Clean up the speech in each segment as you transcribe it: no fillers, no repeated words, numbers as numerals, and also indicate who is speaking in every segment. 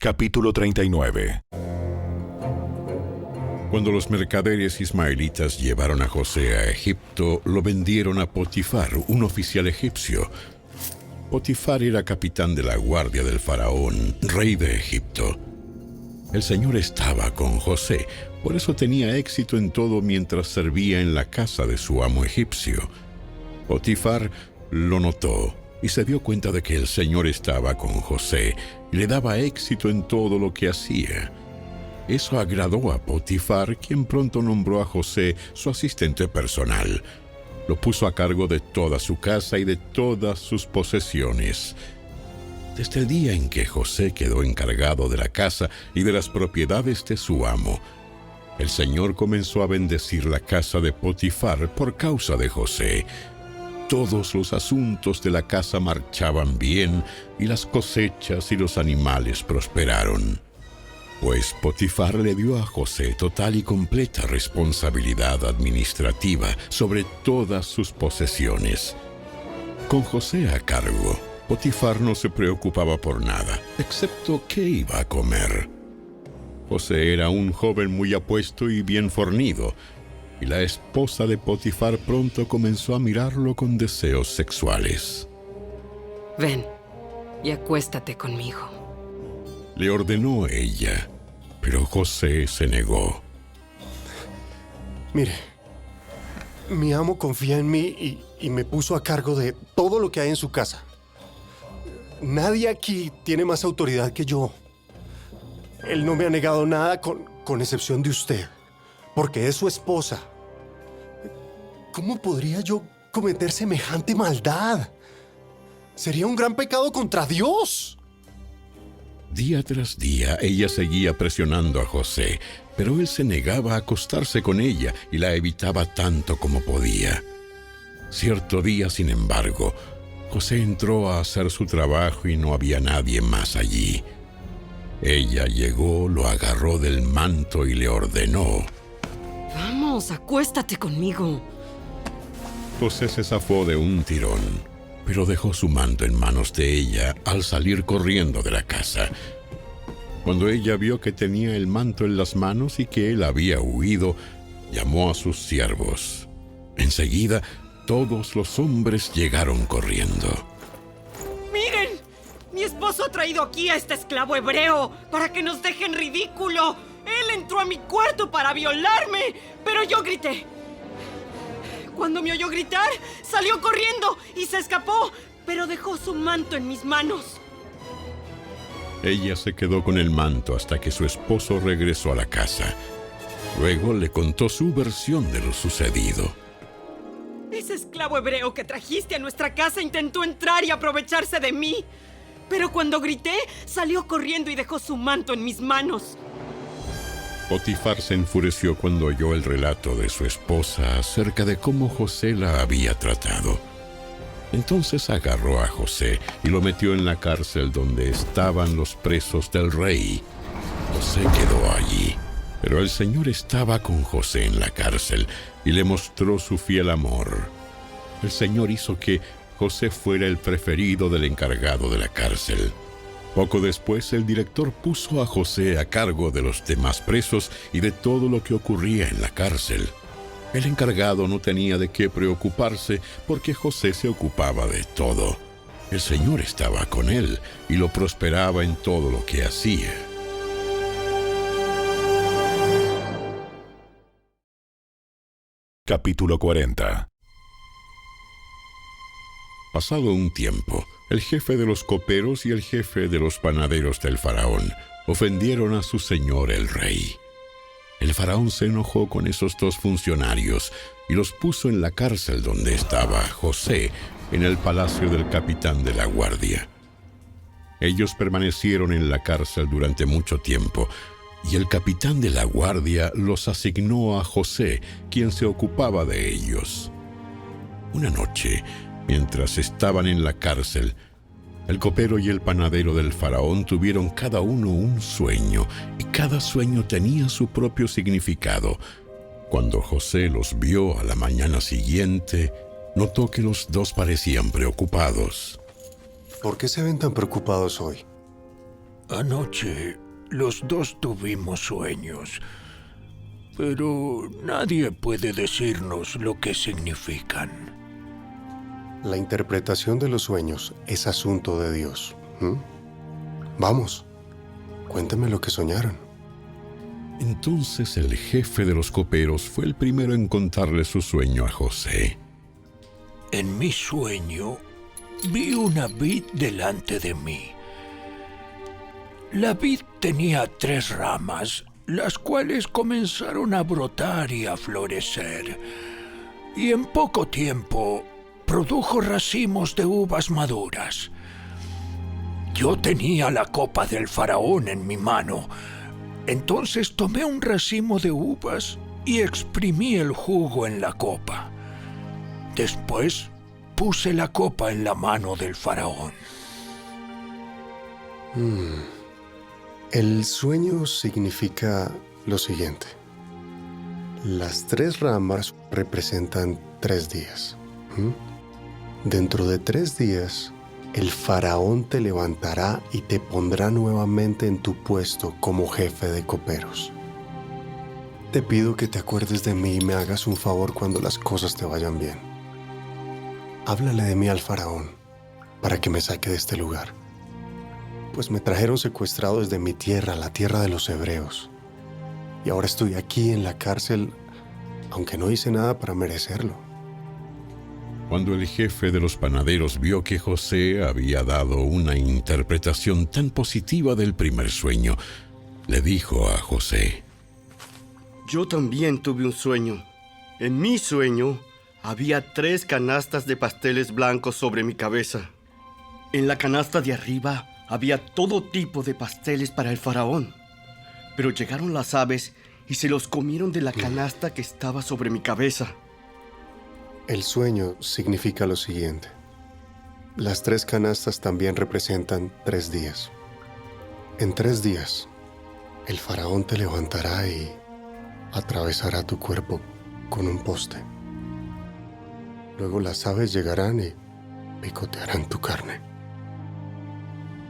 Speaker 1: Capítulo 39.
Speaker 2: Cuando los mercaderes ismaelitas llevaron a José a Egipto, lo vendieron a Potifar, un oficial egipcio. Potifar era capitán de la guardia del faraón, rey de Egipto. El Señor estaba con José, por eso tenía éxito en todo mientras servía en la casa de su amo egipcio. Potifar lo notó y se dio cuenta de que el Señor estaba con José y le daba éxito en todo lo que hacía. Eso agradó a Potifar, quien pronto nombró a José su asistente personal. Lo puso a cargo de toda su casa y de todas sus posesiones. Desde el día en que José quedó encargado de la casa y de las propiedades de su amo, el Señor comenzó a bendecir la casa de Potifar por causa de José. Todos los asuntos de la casa marchaban bien y las cosechas y los animales prosperaron. Pues Potifar le dio a José total y completa responsabilidad administrativa sobre todas sus posesiones. Con José a cargo, Potifar no se preocupaba por nada, excepto qué iba a comer. José era un joven muy apuesto y bien fornido, y la esposa de Potifar pronto comenzó a mirarlo con deseos sexuales.
Speaker 3: Ven y acuéstate conmigo,
Speaker 2: le ordenó ella, pero José se negó.
Speaker 4: Mire, mi amo confía en mí y me puso a cargo de todo lo que hay en su casa. Nadie aquí tiene más autoridad que yo. Él no me ha negado nada con excepción de usted, porque es su esposa. ¿Cómo podría yo cometer semejante maldad? Sería un gran pecado contra Dios.
Speaker 2: Día tras día, ella seguía presionando a José, pero él se negaba a acostarse con ella y la evitaba tanto como podía. Cierto día, sin embargo, José entró a hacer su trabajo y no había nadie más allí. Ella llegó, lo agarró del manto y le ordenó:
Speaker 3: Vamos, acuéstate conmigo.
Speaker 2: José se zafó de un tirón, pero dejó su manto en manos de ella al salir corriendo de la casa. Cuando ella vio que tenía el manto en las manos y que él había huido, llamó a sus siervos. Enseguida, todos los hombres llegaron corriendo.
Speaker 3: ¡Miren! Mi esposo ha traído aquí a este esclavo hebreo para que nos deje en ridículo. Él entró a mi cuarto para violarme, pero yo grité. Cuando me oyó gritar, salió corriendo y se escapó, pero dejó su manto en mis manos.
Speaker 2: Ella se quedó con el manto hasta que su esposo regresó a la casa. Luego le contó su versión de lo sucedido.
Speaker 3: Ese esclavo hebreo que trajiste a nuestra casa intentó entrar y aprovecharse de mí. Pero cuando grité, salió corriendo y dejó su manto en mis manos.
Speaker 2: Potifar se enfureció cuando oyó el relato de su esposa acerca de cómo José la había tratado. Entonces agarró a José y lo metió en la cárcel donde estaban los presos del rey. José quedó allí, pero el Señor estaba con José en la cárcel y le mostró su fiel amor. El Señor hizo que José fuera el preferido del encargado de la cárcel. Poco después, el director puso a José a cargo de los demás presos y de todo lo que ocurría en la cárcel. El encargado no tenía de qué preocuparse porque José se ocupaba de todo. El Señor estaba con él y lo prosperaba en todo lo que hacía.
Speaker 1: Capítulo 40.
Speaker 2: Pasado un tiempo, el jefe de los coperos y el jefe de los panaderos del faraón ofendieron a su señor el rey. El faraón se enojó con esos dos funcionarios y los puso en la cárcel donde estaba José, en el palacio del capitán de la guardia. Ellos permanecieron en la cárcel durante mucho tiempo, y el capitán de la guardia los asignó a José, quien se ocupaba de ellos. Una noche, mientras estaban en la cárcel, el copero y el panadero del faraón tuvieron cada uno un sueño, y cada sueño tenía su propio significado. Cuando José los vio a la mañana siguiente, notó que los dos parecían preocupados.
Speaker 4: ¿Por qué se ven tan preocupados hoy?
Speaker 5: Anoche los dos tuvimos sueños, pero nadie puede decirnos lo que significan.
Speaker 4: La interpretación de los sueños es asunto de Dios. Vamos, cuéntame lo que soñaron.
Speaker 2: Entonces el jefe de los coperos fue el primero en contarle su sueño a José.
Speaker 5: En mi sueño vi una vid delante de mí. La vid tenía 3 ramas, las cuales comenzaron a brotar y a florecer, y en poco tiempo produjo racimos de uvas maduras. Yo tenía la copa del faraón en mi mano. Entonces tomé un racimo de uvas y exprimí el jugo en la copa. Después puse la copa en la mano del faraón.
Speaker 4: El sueño significa lo siguiente. Las 3 ramas representan 3 días. Dentro de 3 días, el faraón te levantará y te pondrá nuevamente en tu puesto como jefe de coperos. Te pido que te acuerdes de mí y me hagas un favor cuando las cosas te vayan bien. Háblale de mí al faraón para que me saque de este lugar, pues me trajeron secuestrado desde mi tierra, la tierra de los hebreos, y ahora estoy aquí en la cárcel, aunque no hice nada para merecerlo.
Speaker 2: Cuando el jefe de los panaderos vio que José había dado una interpretación tan positiva del primer sueño, le dijo a José:
Speaker 6: Yo también tuve un sueño. En mi sueño había 3 canastas de pasteles blancos sobre mi cabeza. En la canasta de arriba había todo tipo de pasteles para el faraón. Pero llegaron las aves y se los comieron de la canasta que estaba sobre mi cabeza.
Speaker 4: El sueño significa lo siguiente. Las 3 canastas también representan 3 días. En 3 días, el faraón te levantará y atravesará tu cuerpo con un poste. Luego las aves llegarán y picotearán tu carne.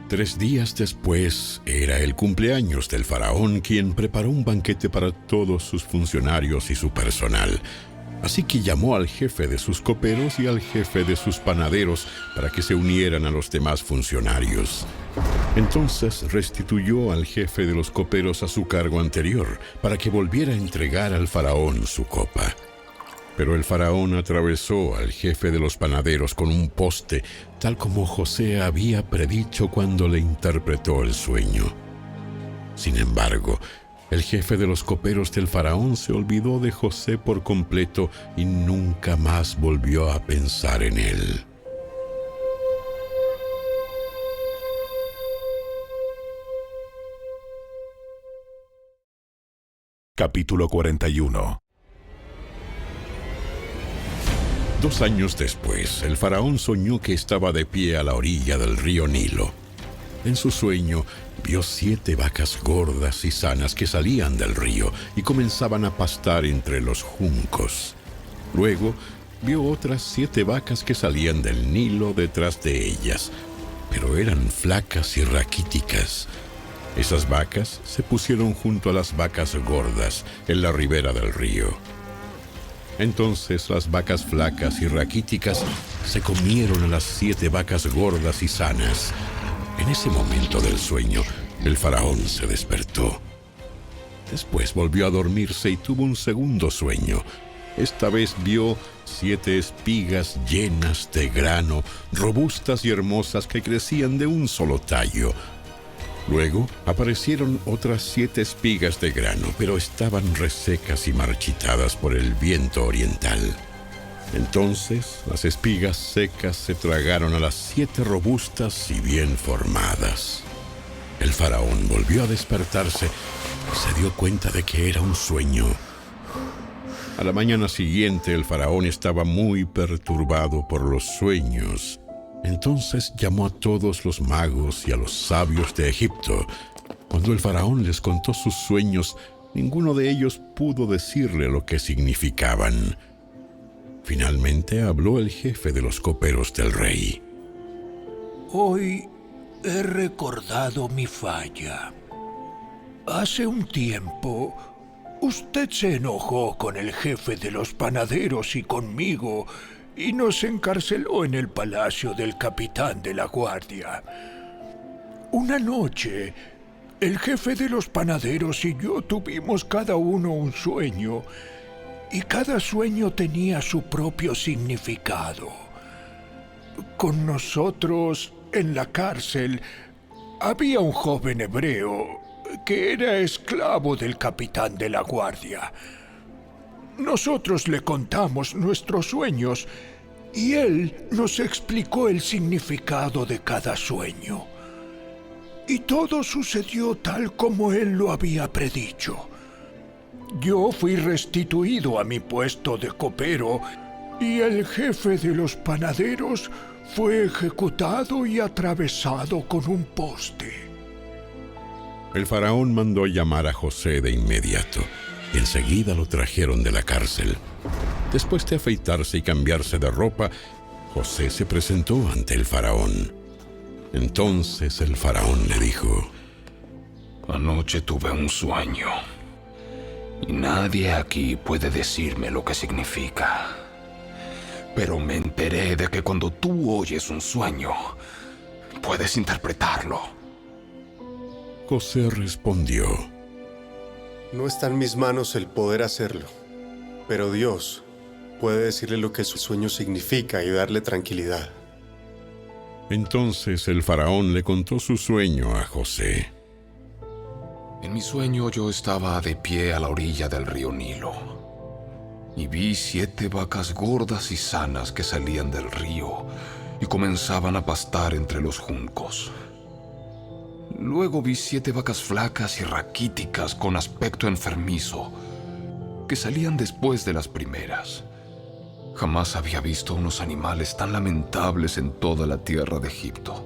Speaker 2: 3 días después era el cumpleaños del faraón, quien preparó un banquete para todos sus funcionarios y su personal. Así que llamó al jefe de sus coperos y al jefe de sus panaderos para que se unieran a los demás funcionarios. Entonces restituyó al jefe de los coperos a su cargo anterior para que volviera a entregar al faraón su copa. Pero el faraón atravesó al jefe de los panaderos con un poste, tal como José había predicho cuando le interpretó el sueño. Sin embargo, el jefe de los coperos del faraón se olvidó de José por completo y nunca más volvió a pensar en él.
Speaker 1: Capítulo 41.
Speaker 2: 2 años después, el faraón soñó que estaba de pie a la orilla del río Nilo. En su sueño, vio 7 vacas gordas y sanas que salían del río y comenzaban a pastar entre los juncos. Luego, vio otras 7 vacas que salían del Nilo detrás de ellas, pero eran flacas y raquíticas. Esas vacas se pusieron junto a las vacas gordas en la ribera del río. Entonces las vacas flacas y raquíticas se comieron a las 7 vacas gordas y sanas. En ese momento del sueño, el faraón se despertó. Después volvió a dormirse y tuvo un segundo sueño. Esta vez vio 7 espigas llenas de grano, robustas y hermosas que crecían de un solo tallo. Luego aparecieron otras 7 espigas de grano, pero estaban resecas y marchitadas por el viento oriental. Entonces las espigas secas se tragaron a las 7 robustas y bien formadas. El faraón volvió a despertarse y se dio cuenta de que era un sueño. A la mañana siguiente el faraón estaba muy perturbado por los sueños. Entonces llamó a todos los magos y a los sabios de Egipto. Cuando el faraón les contó sus sueños, ninguno de ellos pudo decirle lo que significaban. Finalmente habló el jefe de los coperos del rey.
Speaker 5: Hoy he recordado mi falla. Hace un tiempo, usted se enojó con el jefe de los panaderos y conmigo y nos encarceló en el palacio del capitán de la guardia. Una noche, el jefe de los panaderos y yo tuvimos cada uno un sueño, y cada sueño tenía su propio significado. Con nosotros, en la cárcel, había un joven hebreo que era esclavo del capitán de la guardia. Nosotros le contamos nuestros sueños y él nos explicó el significado de cada sueño. Y todo sucedió tal como él lo había predicho. Yo fui restituido a mi puesto de copero y el jefe de los panaderos fue ejecutado y atravesado con un poste.
Speaker 2: El faraón mandó llamar a José de inmediato. Enseguida lo trajeron de la cárcel. Después de afeitarse y cambiarse de ropa, José se presentó ante el faraón. Entonces el faraón le dijo:
Speaker 7: Anoche tuve un sueño, y nadie aquí puede decirme lo que significa. Pero me enteré de que cuando tú oyes un sueño, puedes interpretarlo.
Speaker 2: José respondió:
Speaker 4: No está en mis manos el poder hacerlo, pero Dios puede decirle lo que su sueño significa y darle tranquilidad.
Speaker 2: Entonces el faraón le contó su sueño a José.
Speaker 7: En mi sueño yo estaba de pie a la orilla del río Nilo, y vi 7 vacas gordas y sanas que salían del río y comenzaban a pastar entre los juncos. Luego vi 7 vacas flacas y raquíticas con aspecto enfermizo, que salían después de las primeras. Jamás había visto unos animales tan lamentables en toda la tierra de Egipto.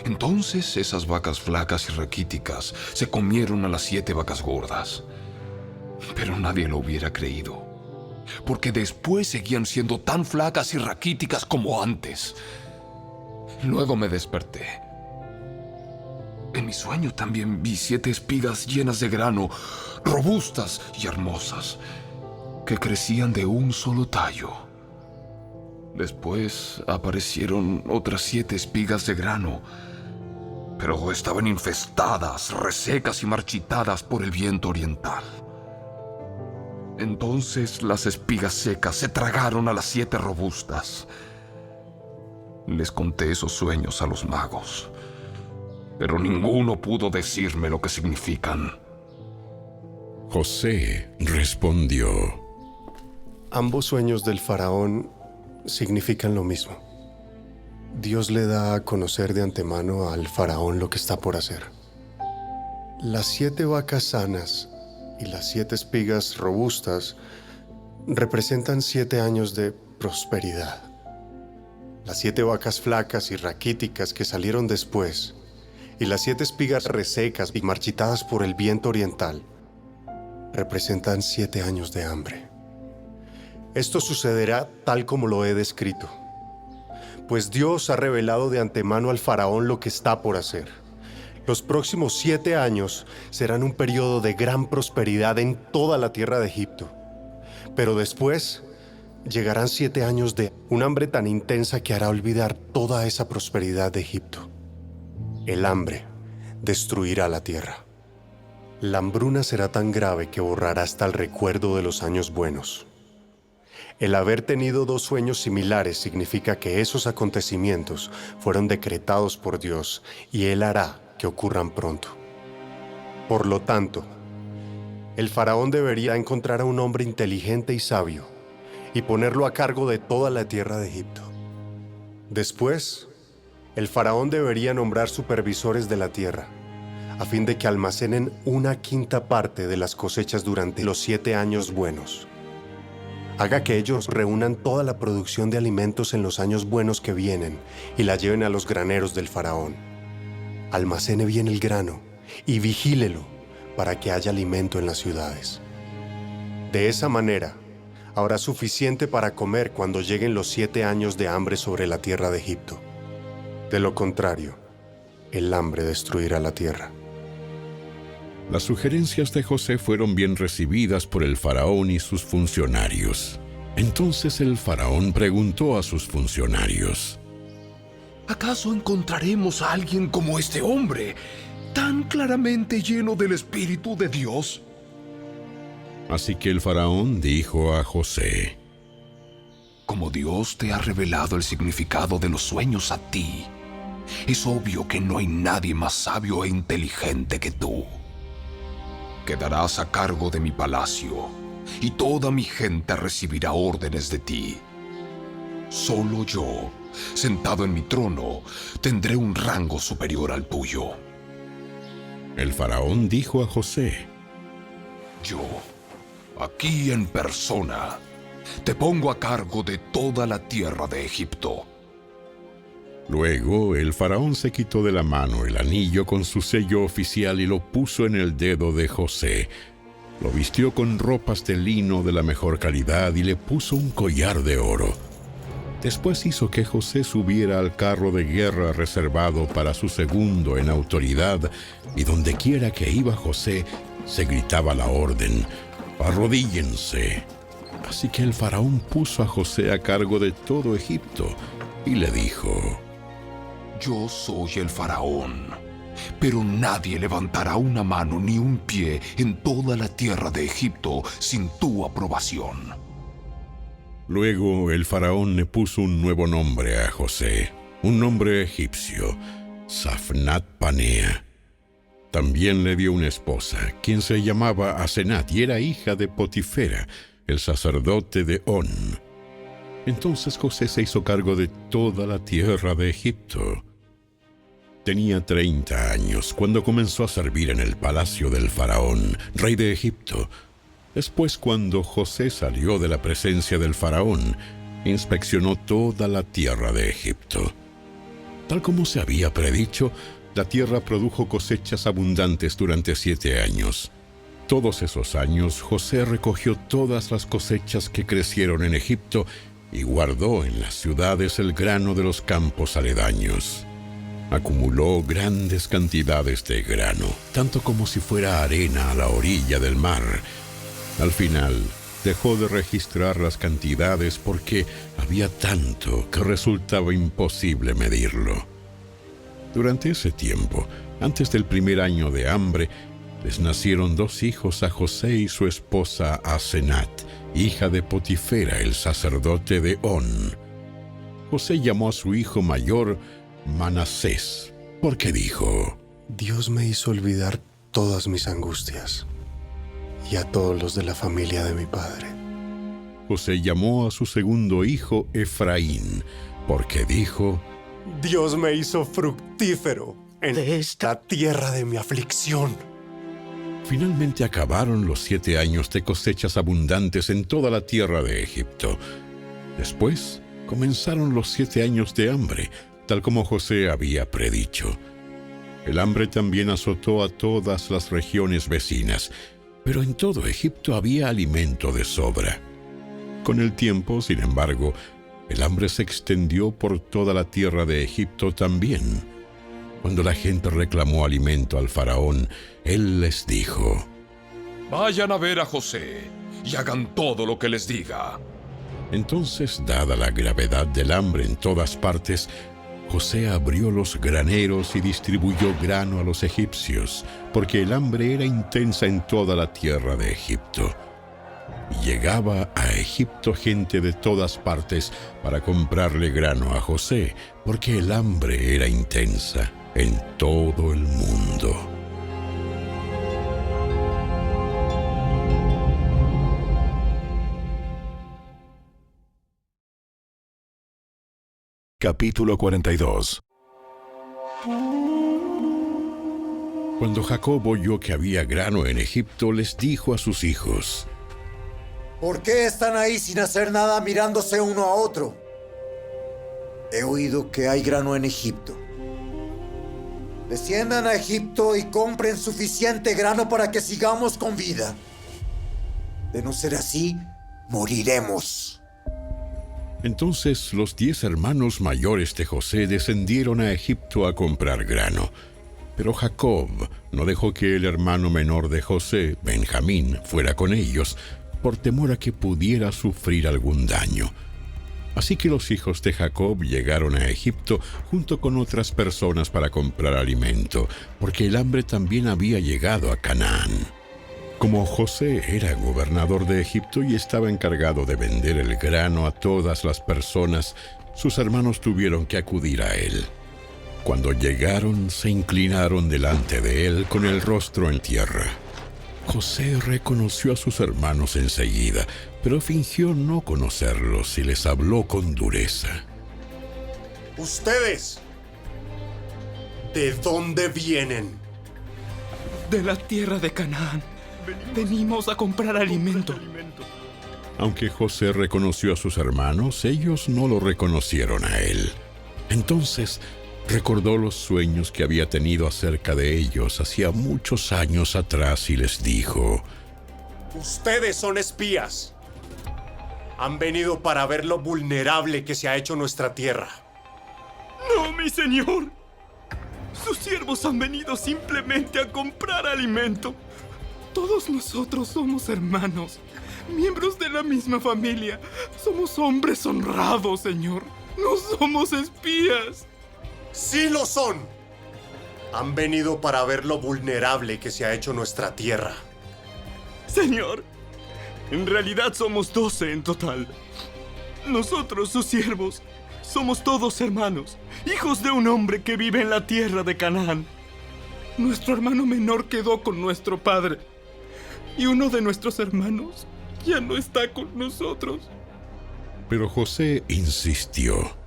Speaker 7: Entonces esas vacas flacas y raquíticas se comieron a las 7 vacas gordas. Pero nadie lo hubiera creído, porque después seguían siendo tan flacas y raquíticas como antes. Luego me desperté. En mi sueño también vi 7 espigas llenas de grano, robustas y hermosas, que crecían de un solo tallo. Después aparecieron otras 7 espigas de grano, pero estaban infestadas, resecas y marchitadas por el viento oriental. Entonces las espigas secas se tragaron a las 7 robustas. Les conté esos sueños a los magos, pero ninguno pudo decirme lo que significan.
Speaker 2: José respondió:
Speaker 4: Ambos sueños del faraón significan lo mismo. Dios le da a conocer de antemano al faraón lo que está por hacer. Las 7 vacas sanas y las 7 espigas robustas representan 7 años de prosperidad. Las 7 vacas flacas y raquíticas que salieron después y las 7 espigas resecas y marchitadas por el viento oriental representan 7 años de hambre. Esto sucederá tal como lo he descrito, pues Dios ha revelado de antemano al faraón lo que está por hacer. Los próximos 7 años serán un periodo de gran prosperidad en toda la tierra de Egipto, pero después llegarán 7 años de un hambre tan intensa que hará olvidar toda esa prosperidad de Egipto. El hambre destruirá la tierra. La hambruna será tan grave que borrará hasta el recuerdo de los años buenos. El haber tenido 2 sueños similares significa que esos acontecimientos fueron decretados por Dios y Él hará que ocurran pronto. Por lo tanto, el faraón debería encontrar a un hombre inteligente y sabio y ponerlo a cargo de toda la tierra de Egipto. Después, el faraón debería nombrar supervisores de la tierra, a fin de que almacenen 1/5 parte de las cosechas durante los 7 años buenos. Haga que ellos reúnan toda la producción de alimentos en los años buenos que vienen y la lleven a los graneros del faraón. Almacene bien el grano y vigílelo para que haya alimento en las ciudades. De esa manera, habrá suficiente para comer cuando lleguen los 7 años de hambre sobre la tierra de Egipto. De lo contrario, el hambre destruirá la tierra.
Speaker 2: Las sugerencias de José fueron bien recibidas por el faraón y sus funcionarios. Entonces el faraón preguntó a sus funcionarios:
Speaker 7: ¿acaso encontraremos a alguien como este hombre, tan claramente lleno del Espíritu de Dios?
Speaker 2: Así que el faraón dijo a José:
Speaker 7: como Dios te ha revelado el significado de los sueños a ti, es obvio que no hay nadie más sabio e inteligente que tú. Quedarás a cargo de mi palacio, y toda mi gente recibirá órdenes de ti. Solo yo, sentado en mi trono, tendré un rango superior al tuyo.
Speaker 2: El faraón dijo a José:
Speaker 7: yo, aquí en persona, te pongo a cargo de toda la tierra de Egipto.
Speaker 2: Luego el faraón se quitó de la mano el anillo con su sello oficial y lo puso en el dedo de José. Lo vistió con ropas de lino de la mejor calidad y le puso un collar de oro. Después hizo que José subiera al carro de guerra reservado para su segundo en autoridad, y dondequiera que iba José, se gritaba la orden: «Arrodíllense». Así que el faraón puso a José a cargo de todo Egipto y le dijo:
Speaker 7: yo soy el faraón, pero nadie levantará una mano ni un pie en toda la tierra de Egipto sin tu aprobación.
Speaker 2: Luego el faraón le puso un nuevo nombre a José, un nombre egipcio, Safnat Panea. También le dio una esposa, quien se llamaba Asenat y era hija de Potifera, el sacerdote de On. Entonces José se hizo cargo de toda la tierra de Egipto. Tenía 30 años cuando comenzó a servir en el palacio del faraón, rey de Egipto. Después, cuando José salió de la presencia del faraón, inspeccionó toda la tierra de Egipto. Tal como se había predicho, la tierra produjo cosechas abundantes durante 7 años. Todos esos años, José recogió todas las cosechas que crecieron en Egipto y guardó en las ciudades el grano de los campos aledaños. Acumuló grandes cantidades de grano, tanto como si fuera arena a la orilla del mar. Al final, dejó de registrar las cantidades porque había tanto que resultaba imposible medirlo. Durante ese tiempo, antes del primer año de hambre, les nacieron 2 hijos a José y su esposa Asenat, hija de Potifera, el sacerdote de On. José llamó a su hijo mayor Manasés, porque dijo:
Speaker 4: Dios me hizo olvidar todas mis angustias y a todos los de la familia de mi padre.
Speaker 2: José llamó a su segundo hijo Efraín, porque dijo:
Speaker 4: Dios me hizo fructífero en esta tierra de mi aflicción.
Speaker 2: Finalmente acabaron los 7 años de cosechas abundantes en toda la tierra de Egipto. Después comenzaron los 7 años de hambre, tal como José había predicho. El hambre también azotó a todas las regiones vecinas, pero en todo Egipto había alimento de sobra. Con el tiempo, sin embargo, el hambre se extendió por toda la tierra de Egipto también. Cuando la gente reclamó alimento al faraón, él les dijo:
Speaker 7: vayan a ver a José y hagan todo lo que les diga.
Speaker 2: Entonces, dada la gravedad del hambre en todas partes, José abrió los graneros y distribuyó grano a los egipcios, porque el hambre era intensa en toda la tierra de Egipto. Llegaba a Egipto gente de todas partes para comprarle grano a José, porque el hambre era intensa en todo el mundo.
Speaker 1: Capítulo 42.
Speaker 2: Cuando Jacob oyó que había grano en Egipto, les dijo a sus hijos:
Speaker 8: ¿por qué están ahí sin hacer nada mirándose uno a otro? He oído que hay grano en Egipto. Desciendan a Egipto y compren suficiente grano para que sigamos con vida. De no ser así, moriremos.
Speaker 2: Entonces los 10 hermanos mayores de José descendieron a Egipto a comprar grano. Pero Jacob no dejó que el hermano menor de José, Benjamín, fuera con ellos, por temor a que pudiera sufrir algún daño. Así que los hijos de Jacob llegaron a Egipto junto con otras personas para comprar alimento, porque el hambre también había llegado a Canaán. Como José era gobernador de Egipto y estaba encargado de vender el grano a todas las personas, sus hermanos tuvieron que acudir a él. Cuando llegaron, se inclinaron delante de él con el rostro en tierra. José reconoció a sus hermanos enseguida, pero fingió no conocerlos y les habló con dureza.
Speaker 4: Ustedes, ¿de dónde vienen?
Speaker 9: De la tierra de Canaán. Venimos a comprar alimento.
Speaker 2: Aunque José reconoció a sus hermanos, ellos no lo reconocieron a él. Entonces recordó los sueños que había tenido acerca de ellos hacía muchos años atrás y les dijo:
Speaker 4: Ustedes son espías. Han venido para ver lo vulnerable que se ha hecho nuestra tierra.
Speaker 9: No, mi señor. Sus siervos han venido simplemente a comprar alimento. Todos nosotros somos hermanos, miembros de la misma familia. Somos hombres honrados, señor. No somos espías.
Speaker 4: ¡Sí lo son! Han venido para ver lo vulnerable que se ha hecho nuestra tierra.
Speaker 9: Señor, en realidad somos 12 en total. Nosotros, sus siervos, somos todos hermanos, hijos de un hombre que vive en la tierra de Canaán. Nuestro hermano menor quedó con nuestro padre, y uno de nuestros hermanos ya no está con nosotros.
Speaker 2: Pero José insistió.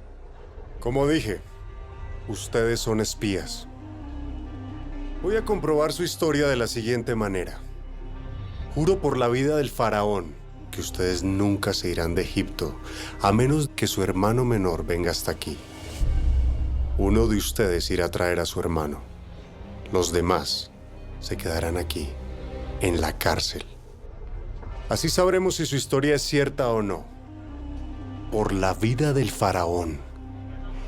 Speaker 4: Como dije, ustedes son espías. Voy a comprobar su historia de la siguiente manera. Juro por la vida del faraón que ustedes nunca se irán de Egipto, a menos que su hermano menor venga hasta aquí. Uno de ustedes irá a traer a su hermano. Los demás se quedarán aquí, en la cárcel. Así sabremos si su historia es cierta o no. Por la vida del faraón.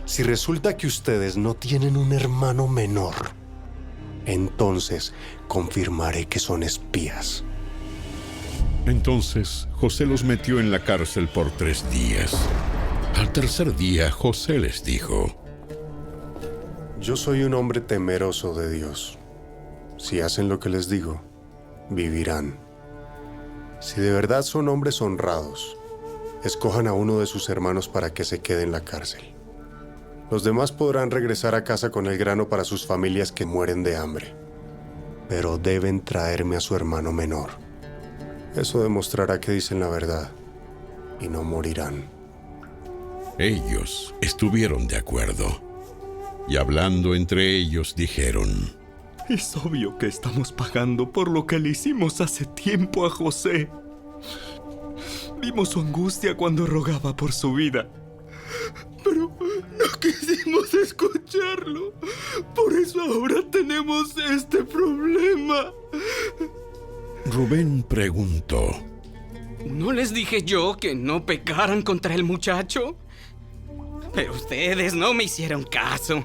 Speaker 4: Si resulta que ustedes no tienen un hermano menor, entonces confirmaré que son espías.
Speaker 2: Entonces José los metió en la cárcel por 3 días. Al tercer día, José les dijo:
Speaker 4: Yo soy un hombre temeroso de Dios. Si hacen lo que les digo, vivirán. Si de verdad son hombres honrados, escojan a uno de sus hermanos para que se quede en la cárcel. Los demás podrán regresar a casa con el grano para sus familias que mueren de hambre. Pero deben traerme a su hermano menor. Eso demostrará que dicen la verdad y no morirán.
Speaker 2: Ellos estuvieron de acuerdo. Y hablando entre ellos dijeron:
Speaker 9: Es obvio que estamos pagando por lo que le hicimos hace tiempo a José. Vimos su angustia cuando rogaba por su vida, pero no quisimos escucharlo. Por eso ahora tenemos este problema.
Speaker 2: Rubén preguntó:
Speaker 3: ¿No les dije yo que no pecaran contra el muchacho? Pero ustedes no me hicieron caso.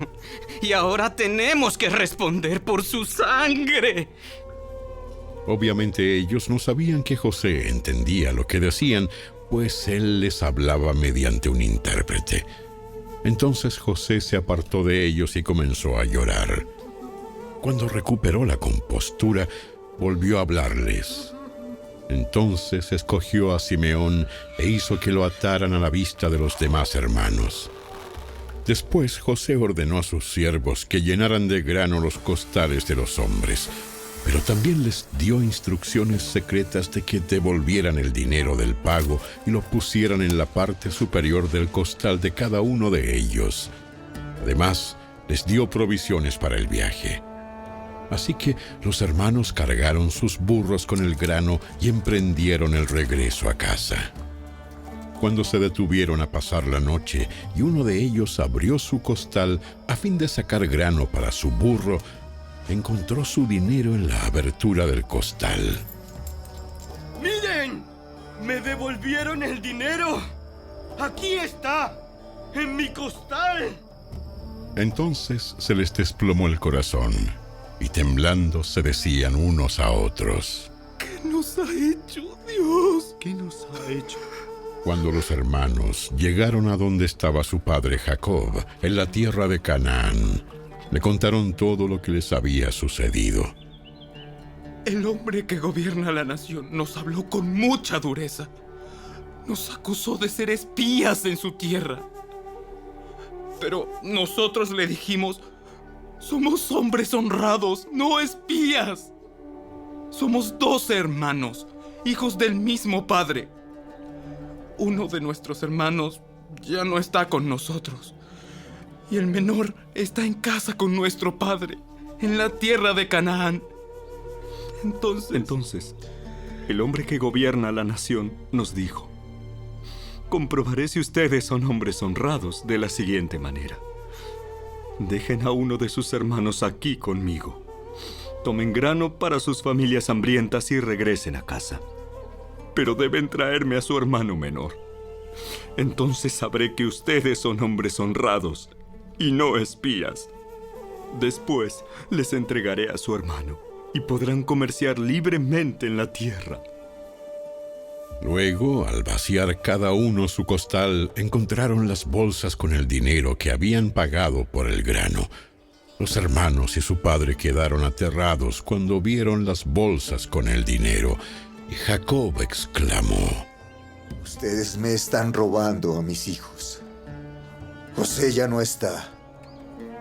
Speaker 3: Y ahora tenemos que responder por su sangre.
Speaker 2: Obviamente ellos no sabían que José entendía lo que decían, pues él les hablaba mediante un intérprete. Entonces José se apartó de ellos y comenzó a llorar. Cuando recuperó la compostura, volvió a hablarles. Entonces escogió a Simeón e hizo que lo ataran a la vista de los demás hermanos. Después José ordenó a sus siervos que llenaran de grano los costales de los hombres, pero también les dio instrucciones secretas de que devolvieran el dinero del pago y lo pusieran en la parte superior del costal de cada uno de ellos. Además, les dio provisiones para el viaje. Así que los hermanos cargaron sus burros con el grano y emprendieron el regreso a casa. Cuando se detuvieron a pasar la noche y uno de ellos abrió su costal a fin de sacar grano para su burro, encontró su dinero en la abertura del costal.
Speaker 6: ¡Miren! ¡Me devolvieron el dinero! ¡Aquí está! ¡En mi costal!
Speaker 2: Entonces se les desplomó el corazón y temblando se decían unos a otros:
Speaker 9: ¿Qué nos ha hecho, Dios? ¿Qué nos ha hecho?
Speaker 2: Cuando los hermanos llegaron a donde estaba su padre Jacob, en la tierra de Canaán, le contaron todo lo que les había sucedido.
Speaker 9: El hombre que gobierna la nación nos habló con mucha dureza. Nos acusó de ser espías en su tierra. Pero nosotros le dijimos: somos hombres honrados, no espías. Somos 12 hermanos, hijos del mismo padre. Uno de nuestros hermanos ya no está con nosotros. Y el menor está en casa con nuestro padre, en la tierra de Canaán. Entonces, el hombre que gobierna la nación nos dijo: comprobaré si ustedes son hombres honrados de la siguiente manera. Dejen a uno de sus hermanos aquí conmigo. Tomen grano para sus familias hambrientas y regresen a casa. Pero deben traerme a su hermano menor. Entonces sabré que ustedes son hombres honrados y no espías. Después les entregaré a su hermano y podrán comerciar libremente en la tierra.
Speaker 2: Luego, al vaciar cada uno su costal, encontraron las bolsas con el dinero que habían pagado por el grano. Los hermanos y su padre quedaron aterrados cuando vieron las bolsas con el dinero, y Jacob exclamó:
Speaker 8: Ustedes me están robando a mis hijos. José ya no está.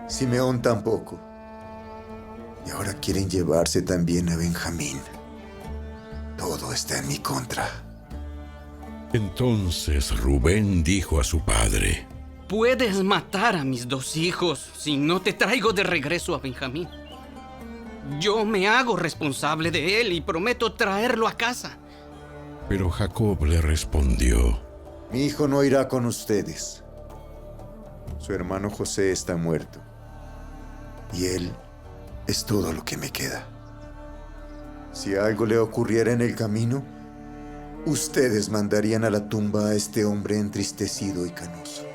Speaker 8: Simeón tampoco. Y ahora quieren llevarse también a Benjamín. Todo está en mi contra.
Speaker 2: Entonces Rubén dijo a su padre:
Speaker 3: Puedes matar a mis 2 hijos si no te traigo de regreso a Benjamín. Yo me hago responsable de él y prometo traerlo a casa.
Speaker 2: Pero Jacob le respondió:
Speaker 8: Mi hijo no irá con ustedes. Su hermano José está muerto. Y él es todo lo que me queda. Si algo le ocurriera en el camino, ustedes mandarían a la tumba a este hombre entristecido y canoso.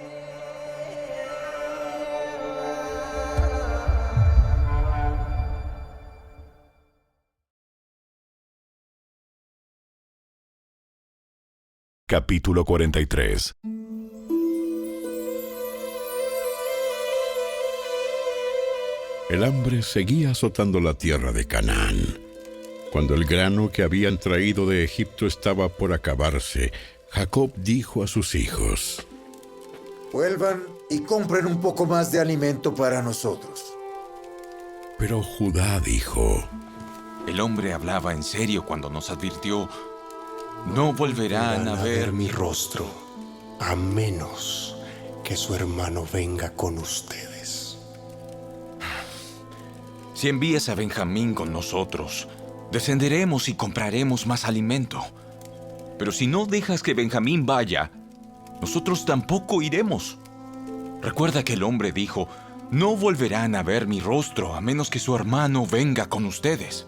Speaker 1: Capítulo 43.
Speaker 2: El hambre seguía azotando la tierra de Canaán. Cuando el grano que habían traído de Egipto estaba por acabarse, Jacob dijo a sus hijos:
Speaker 8: Vuelvan y compren un poco más de alimento para nosotros.
Speaker 2: Pero Judá dijo:
Speaker 10: El hombre hablaba en serio cuando nos advirtió: no volverán a ver
Speaker 4: mi rostro, a menos que su hermano venga con ustedes.
Speaker 10: Si envías a Benjamín con nosotros, descenderemos y compraremos más alimento. Pero si no dejas que Benjamín vaya, nosotros tampoco iremos. Recuerda que el hombre dijo: no volverán a ver mi rostro a menos que su hermano venga con ustedes.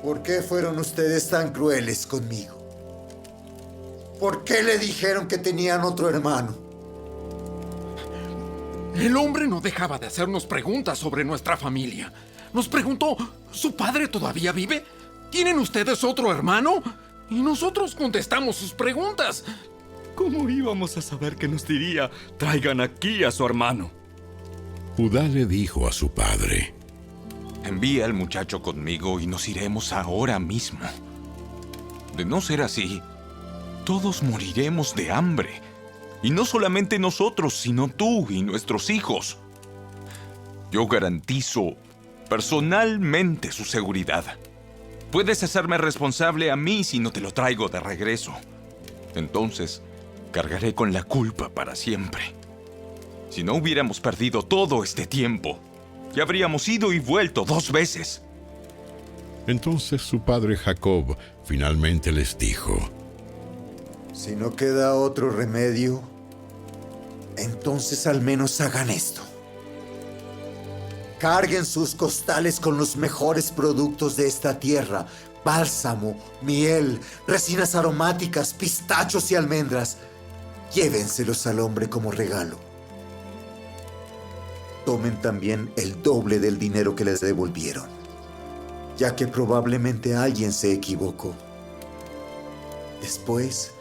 Speaker 8: ¿Por qué fueron ustedes tan crueles conmigo? ¿Por qué le dijeron que tenían otro hermano?
Speaker 5: El hombre no dejaba de hacernos preguntas sobre nuestra familia. Nos preguntó: ¿su padre todavía vive? ¿Tienen ustedes otro hermano? Y nosotros contestamos sus preguntas.
Speaker 9: ¿Cómo íbamos a saber que nos diría: traigan aquí a su hermano?
Speaker 2: Judá le dijo a su padre:
Speaker 10: Envía al muchacho conmigo y nos iremos ahora mismo. De no ser así, todos moriremos de hambre. Y no solamente nosotros, sino tú y nuestros hijos. Yo garantizo personalmente su seguridad. Puedes hacerme responsable a mí si no te lo traigo de regreso. Entonces, cargaré con la culpa para siempre. Si no hubiéramos perdido todo este tiempo, ya habríamos ido y vuelto 2 veces.
Speaker 2: Entonces su padre Jacob finalmente les dijo:
Speaker 8: Si no queda otro remedio, entonces al menos hagan esto. Carguen sus costales con los mejores productos de esta tierra: bálsamo, miel, resinas aromáticas, pistachos y almendras. Llévenselos al hombre como regalo. tomen también el doble del dinero que les devolvieron, ya que probablemente alguien se equivocó. Después,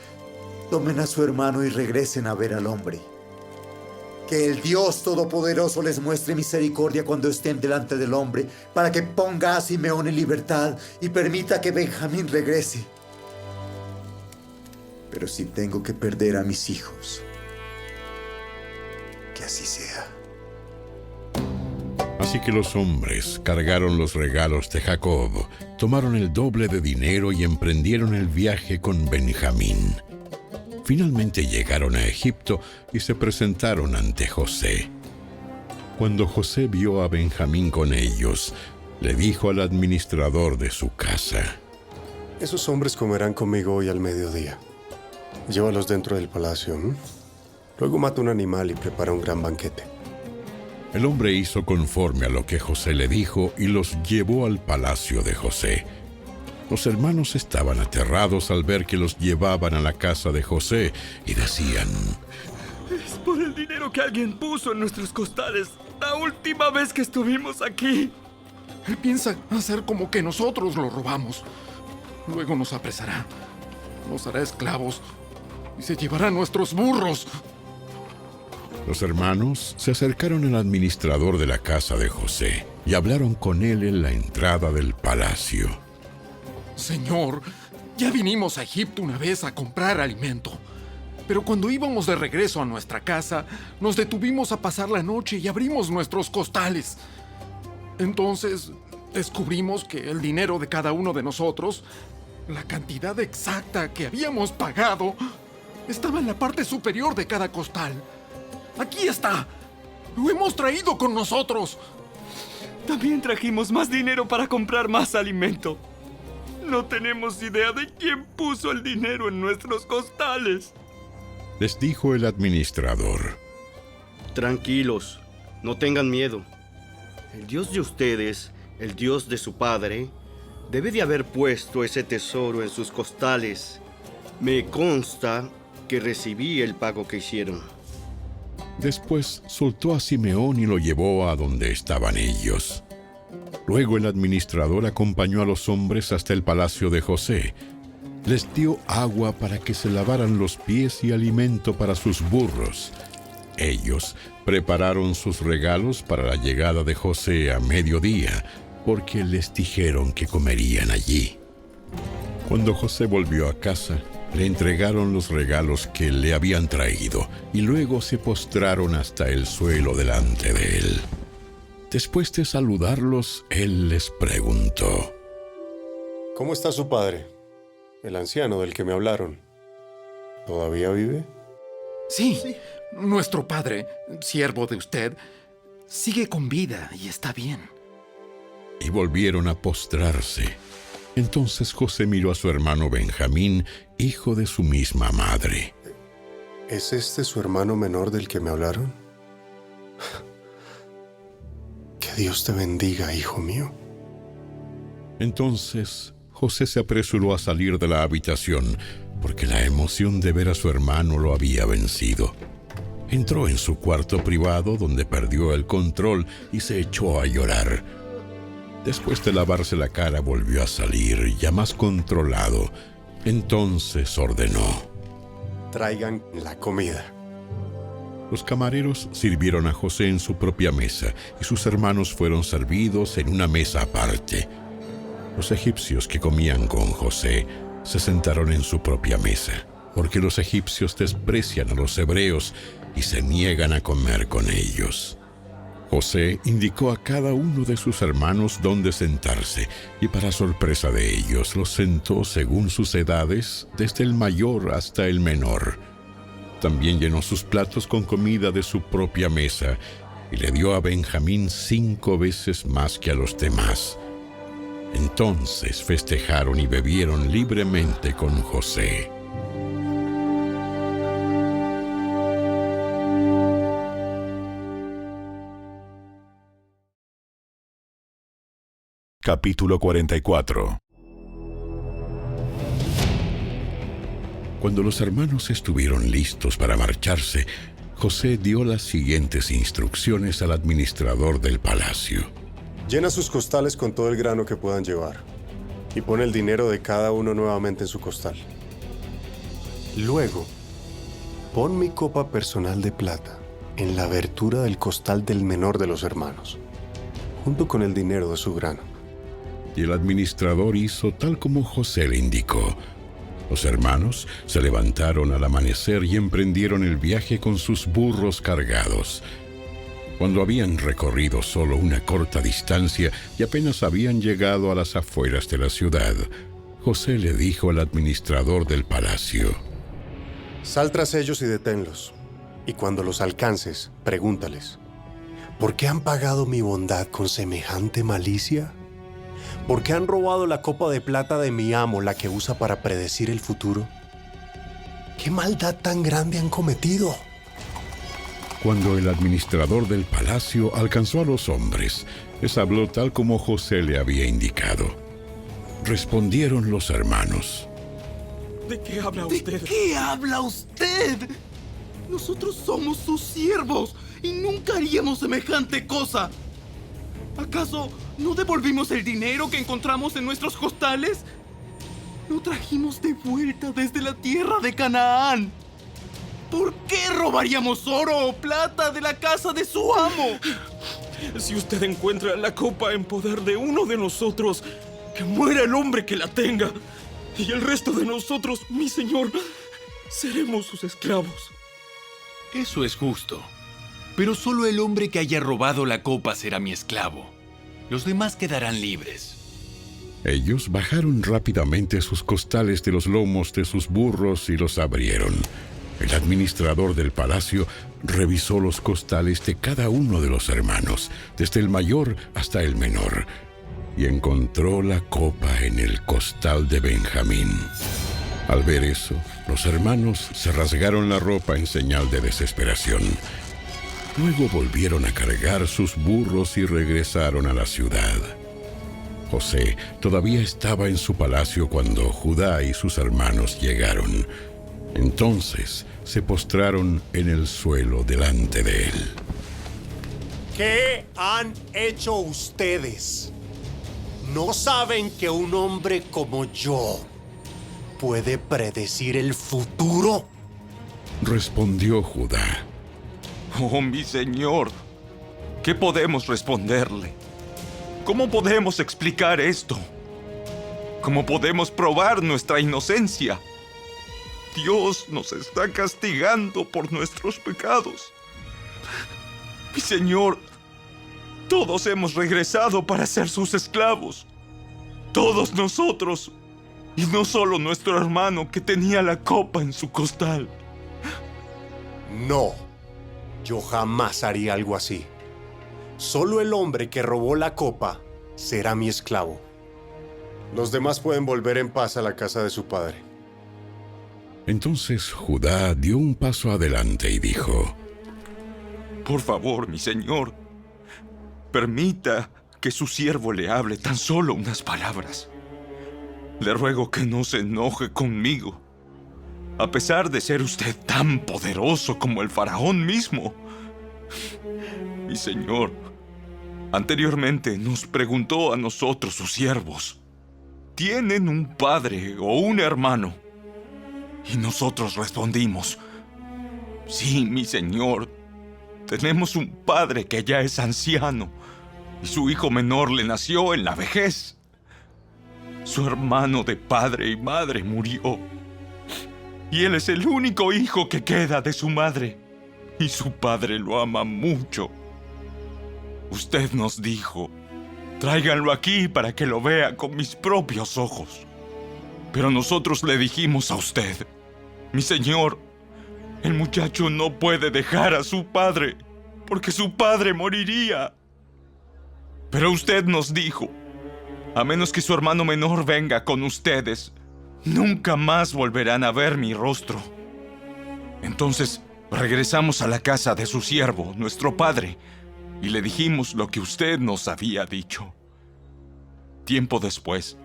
Speaker 8: tomen a su hermano y regresen a ver al hombre. Que el Dios Todopoderoso les muestre misericordia cuando estén delante del hombre, para que ponga a Simeón en libertad y permita que Benjamín regrese. Pero si tengo que perder a mis hijos, que así sea.
Speaker 2: Así que los hombres cargaron los regalos de Jacob, tomaron el doble de dinero y emprendieron el viaje con Benjamín. Finalmente llegaron a Egipto y se presentaron ante José. Cuando José vio a Benjamín con ellos, le dijo al administrador de su casa:
Speaker 4: Esos hombres comerán conmigo hoy al mediodía. Llévalos dentro del palacio. Luego mata un animal y prepara un gran banquete.
Speaker 2: El hombre hizo conforme a lo que José le dijo y los llevó al palacio de José. Los hermanos estaban aterrados al ver que los llevaban a la casa de José y decían:
Speaker 9: Es por el dinero que alguien puso en nuestros costales la última vez que estuvimos aquí.
Speaker 7: Él piensa hacer como que nosotros lo robamos. Luego nos apresará, nos hará esclavos y se llevará nuestros burros.
Speaker 2: Los hermanos se acercaron al administrador de la casa de José y hablaron con él en la entrada del palacio.
Speaker 7: Señor, ya vinimos a Egipto una vez a comprar alimento. Pero cuando íbamos de regreso a nuestra casa, nos detuvimos a pasar la noche y abrimos nuestros costales. Entonces, descubrimos que el dinero de cada uno de nosotros, la cantidad exacta que habíamos pagado, estaba en la parte superior de cada costal. ¡Aquí está! ¡Lo hemos traído con nosotros!
Speaker 9: También trajimos más dinero para comprar más alimento. No tenemos idea de quién puso el dinero en nuestros costales.
Speaker 2: Les dijo el administrador:
Speaker 6: Tranquilos, no tengan miedo. El Dios de ustedes, el Dios de su padre, debe de haber puesto ese tesoro en sus costales. Me consta que recibí el pago que hicieron.
Speaker 2: Después soltó a Simeón y lo llevó a donde estaban ellos. Luego el administrador acompañó a los hombres hasta el palacio de José. Les dio agua para que se lavaran los pies y alimento para sus burros. Ellos prepararon sus regalos para la llegada de José a mediodía, porque les dijeron que comerían allí. Cuando José volvió a casa, le entregaron los regalos que le habían traído y luego se postraron hasta el suelo delante de él. Después de saludarlos, él les preguntó:
Speaker 4: ¿Cómo está su padre? El anciano del que me hablaron. ¿Todavía vive?
Speaker 5: Sí, nuestro padre, siervo de usted, sigue con vida y está bien.
Speaker 2: Y volvieron a postrarse. Entonces José miró a su hermano Benjamín, hijo de su misma madre.
Speaker 4: ¿Es este su hermano menor del que me hablaron? Que Dios te bendiga, hijo mío.
Speaker 2: Entonces José se apresuró a salir de la habitación, porque la emoción de ver a su hermano lo había vencido. Entró en su cuarto privado, donde perdió el control y se echó a llorar. Después de lavarse la cara, volvió a salir, ya más controlado. Entonces ordenó:
Speaker 4: Traigan la comida.
Speaker 2: Los camareros sirvieron a José en su propia mesa, y sus hermanos fueron servidos en una mesa aparte. Los egipcios que comían con José se sentaron en su propia mesa, porque los egipcios desprecian a los hebreos y se niegan a comer con ellos. José indicó a cada uno de sus hermanos dónde sentarse, y para sorpresa de ellos los sentó según sus edades, desde el mayor hasta el menor. También llenó sus platos con comida de su propia mesa, y le dio a Benjamín 5 veces más que a los demás. Entonces festejaron y bebieron libremente con José.
Speaker 1: Capítulo 44.
Speaker 2: Cuando los hermanos estuvieron listos para marcharse, José dio las siguientes instrucciones al administrador del palacio.
Speaker 4: Llena sus costales con todo el grano que puedan llevar y pon el dinero de cada uno nuevamente en su costal. Luego, pon mi copa personal de plata en la abertura del costal del menor de los hermanos, junto con el dinero de su grano.
Speaker 2: Y el administrador hizo tal como José le indicó. Los hermanos se levantaron al amanecer y emprendieron el viaje con sus burros cargados. Cuando habían recorrido solo una corta distancia y apenas habían llegado a las afueras de la ciudad, José le dijo al administrador del palacio:
Speaker 4: Sal tras ellos y deténlos, y cuando los alcances, pregúntales: ¿por qué han pagado mi bondad con semejante malicia? ¿Por qué han robado la copa de plata de mi amo, la que usa para predecir el futuro? ¿Qué maldad tan grande han cometido?
Speaker 2: Cuando el administrador del palacio alcanzó a los hombres, les habló tal como José le había indicado. Respondieron los hermanos:
Speaker 9: ¿De qué habla usted?
Speaker 6: ¿De qué habla usted?
Speaker 9: Nosotros somos sus siervos y nunca haríamos semejante cosa. ¿Acaso no devolvimos el dinero que encontramos en nuestros costales? Lo trajimos de vuelta desde la tierra de Canaán. ¿Por qué robaríamos oro o plata de la casa de su amo? Si usted encuentra la copa en poder de uno de nosotros, que muera el hombre que la tenga. Y el resto de nosotros, mi señor, seremos sus esclavos.
Speaker 11: Eso es justo. Pero solo el hombre que haya robado la copa será mi esclavo. Los demás quedarán libres.
Speaker 2: Ellos bajaron rápidamente sus costales de los lomos de sus burros y los abrieron. El administrador del palacio revisó los costales de cada uno de los hermanos, desde el mayor hasta el menor, y encontró la copa en el costal de Benjamín. Al ver eso, los hermanos se rasgaron la ropa en señal de desesperación. Luego volvieron a cargar sus burros y regresaron a la ciudad. José todavía estaba en su palacio cuando Judá y sus hermanos llegaron. Entonces se postraron en el suelo delante de él.
Speaker 4: ¿Qué han hecho ustedes? ¿No saben que un hombre como yo puede predecir el futuro?
Speaker 2: Respondió Judá:
Speaker 10: Oh, mi señor, ¿qué podemos responderle? ¿Cómo podemos explicar esto? ¿Cómo podemos probar nuestra inocencia? Dios nos está castigando por nuestros pecados. Mi señor, todos hemos regresado para ser sus esclavos. Todos nosotros. Y no solo nuestro hermano que tenía la copa en su costal.
Speaker 4: No, yo jamás haría algo así. Solo el hombre que robó la copa será mi esclavo. Los demás pueden volver en paz a la casa de su padre.
Speaker 2: Entonces Judá dio un paso adelante y dijo:
Speaker 10: Por favor, mi señor, permita que su siervo le hable tan solo unas palabras. Le ruego que no se enoje conmigo. A pesar de ser usted tan poderoso como el faraón mismo. Mi señor, anteriormente nos preguntó a nosotros, sus siervos: ¿tienen un padre o un hermano? Y nosotros respondimos: sí, mi señor, tenemos un padre que ya es anciano, y su hijo menor le nació en la vejez. Su hermano de padre y madre murió, y él es el único hijo que queda de su madre, y su padre lo ama mucho. Usted nos dijo: tráiganlo aquí para que lo vea con mis propios ojos. Pero nosotros le dijimos a usted: mi señor, el muchacho no puede dejar a su padre, porque su padre moriría. Pero usted nos dijo: a menos que su hermano menor venga con ustedes, nunca más volverán a ver mi rostro. Entonces regresamos a la casa de su siervo, nuestro padre, y le dijimos lo que usted nos había dicho. Tiempo después,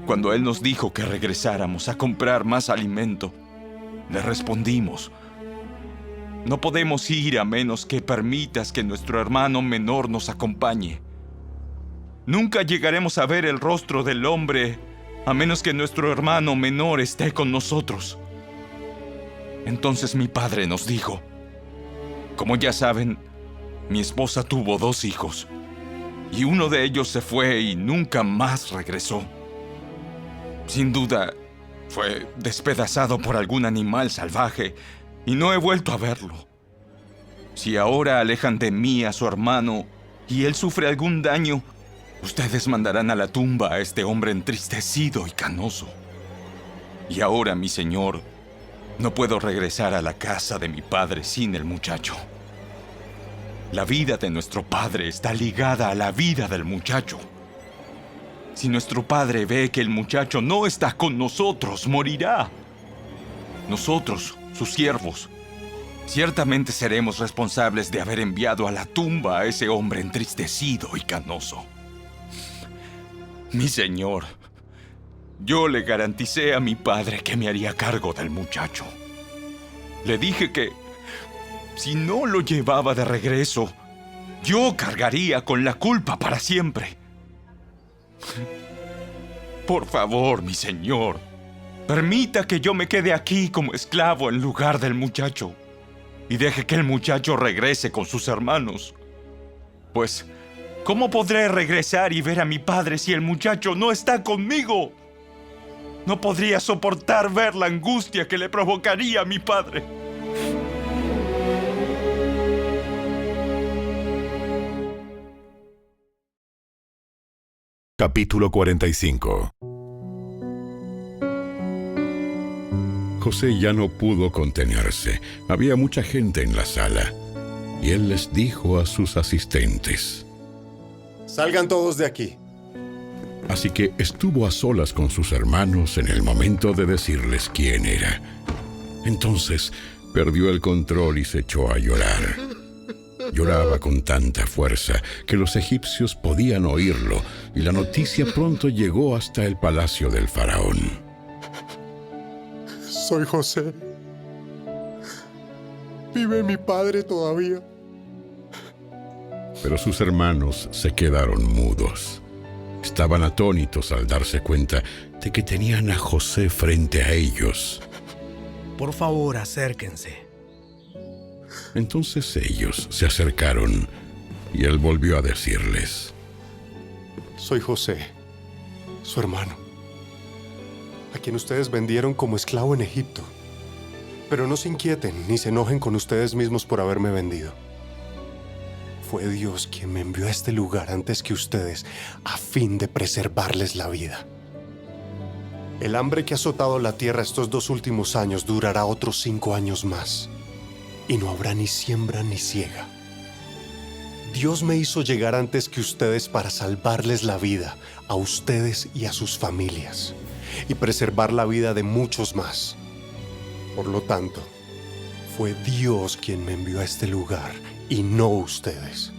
Speaker 10: cuando él nos dijo que regresáramos a comprar más alimento, le respondimos: No podemos ir a menos que permitas que nuestro hermano menor nos acompañe. Nunca llegaremos a ver el rostro del hombre a menos que nuestro hermano menor esté con nosotros. Entonces mi padre nos dijo: como ya saben, mi esposa tuvo 2 hijos, y uno de ellos se fue y nunca más regresó. Sin duda, fue despedazado por algún animal salvaje y no he vuelto a verlo. Si ahora alejan de mí a su hermano y él sufre algún daño, ustedes mandarán a la tumba a este hombre entristecido y canoso. Y ahora, mi señor, no puedo regresar a la casa de mi padre sin el muchacho. La vida de nuestro padre está ligada a la vida del muchacho. Si nuestro padre ve que el muchacho no está con nosotros, morirá. Nosotros, sus siervos, ciertamente seremos responsables de haber enviado a la tumba a ese hombre entristecido y canoso. Mi señor, yo le garanticé a mi padre que me haría cargo del muchacho. Le dije que, si no lo llevaba de regreso, yo cargaría con la culpa para siempre. Por favor, mi señor, permita que yo me quede aquí como esclavo en lugar del muchacho y deje que el muchacho regrese con sus hermanos. Pues, ¿cómo podré regresar y ver a mi padre si el muchacho no está conmigo? No podría soportar ver la angustia que le provocaría a mi padre.
Speaker 1: Capítulo 45.
Speaker 2: José ya no pudo contenerse. Había mucha gente en la sala. Y él les dijo a sus asistentes:
Speaker 4: Salgan todos de aquí.
Speaker 2: Así que estuvo a solas con sus hermanos en el momento de decirles quién era. Entonces perdió el control y se echó a llorar. Lloraba con tanta fuerza que los egipcios podían oírlo, y la noticia pronto llegó hasta el palacio del faraón.
Speaker 4: Soy José. ¿Vive mi padre todavía?
Speaker 2: Pero sus hermanos se quedaron mudos. Estaban atónitos al darse cuenta de que tenían a José frente a ellos.
Speaker 12: Por favor, acérquense.
Speaker 2: Entonces ellos se acercaron y él volvió a decirles:
Speaker 4: Soy José, su hermano, a quien ustedes vendieron como esclavo en Egipto. Pero no se inquieten ni se enojen con ustedes mismos por haberme vendido. Fue Dios quien me envió a este lugar antes que ustedes, a fin de preservarles la vida. El hambre que ha azotado la tierra estos 2 últimos años durará otros 5 años más, y no habrá ni siembra ni siega. Dios me hizo llegar antes que ustedes para salvarles la vida, a ustedes y a sus familias, y preservar la vida de muchos más. Por lo tanto, fue Dios quien me envió a este lugar, y no ustedes.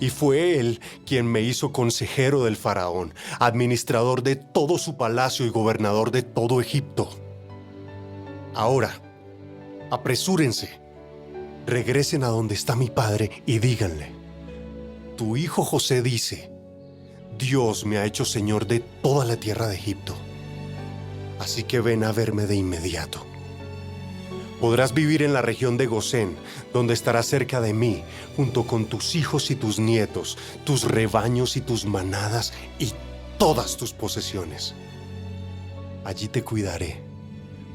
Speaker 4: Y fue Él quien me hizo consejero del faraón, administrador de todo su palacio y gobernador de todo Egipto. Ahora, apresúrense, regresen a donde está mi padre y díganle: tu hijo José dice, Dios me ha hecho señor de toda la tierra de Egipto. Así que ven a verme de inmediato. Podrás vivir en la región de Gosén, donde estarás cerca de mí, junto con tus hijos y tus nietos, tus rebaños y tus manadas y todas tus posesiones. Allí te cuidaré,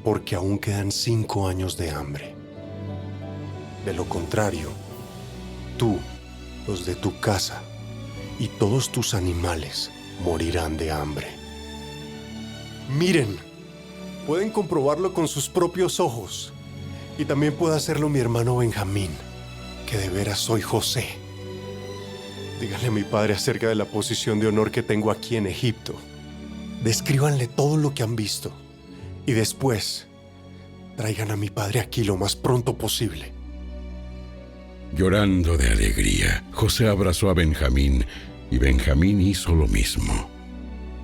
Speaker 4: porque aún quedan 5 años de hambre. De lo contrario, tú, los de tu casa y todos tus animales morirán de hambre. Miren, pueden comprobarlo con sus propios ojos. Y también puede hacerlo mi hermano Benjamín, que de veras soy José. Díganle a mi padre acerca de la posición de honor que tengo aquí en Egipto. Descríbanle todo lo que han visto. Y después, traigan a mi padre aquí lo más pronto posible.
Speaker 2: Llorando de alegría, José abrazó a Benjamín y Benjamín hizo lo mismo.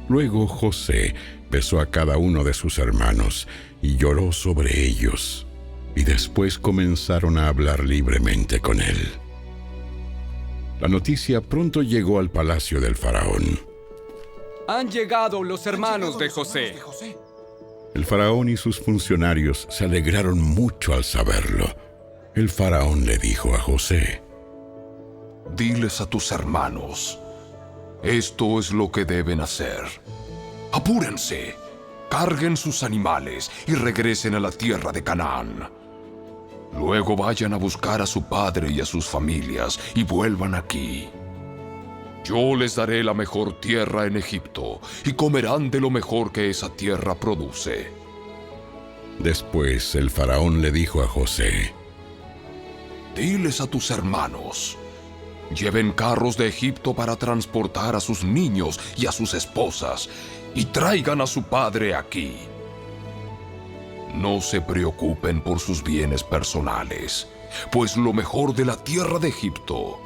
Speaker 2: Luego José besó a cada uno de sus hermanos y lloró sobre ellos. y después comenzaron a hablar libremente con él. La noticia pronto llegó al palacio del faraón.
Speaker 13: Han llegado los hermanos de José.
Speaker 2: El faraón y sus funcionarios se alegraron mucho al saberlo. El faraón le dijo a José:
Speaker 7: diles a tus hermanos, esto es lo que deben hacer. Apúrense, carguen sus animales y regresen a la tierra de Canaán. Luego vayan a buscar a su padre y a sus familias y vuelvan aquí. Yo les daré la mejor tierra en Egipto y comerán de lo mejor que esa tierra produce.
Speaker 2: Después el faraón le dijo a José:
Speaker 7: diles a tus hermanos, lleven carros de Egipto para transportar a sus niños y a sus esposas y traigan a su padre aquí. No se preocupen por sus bienes personales, pues lo mejor de la tierra de Egipto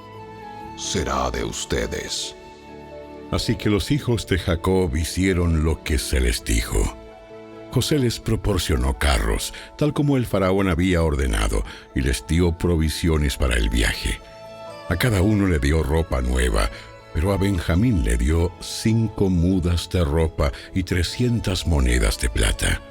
Speaker 7: será de ustedes.
Speaker 2: Así que los hijos de Jacob hicieron lo que se les dijo. José les proporcionó carros, tal como el faraón había ordenado, y les dio provisiones para el viaje. A cada uno le dio ropa nueva, pero a Benjamín le dio 5 mudas de ropa y 300 monedas de plata.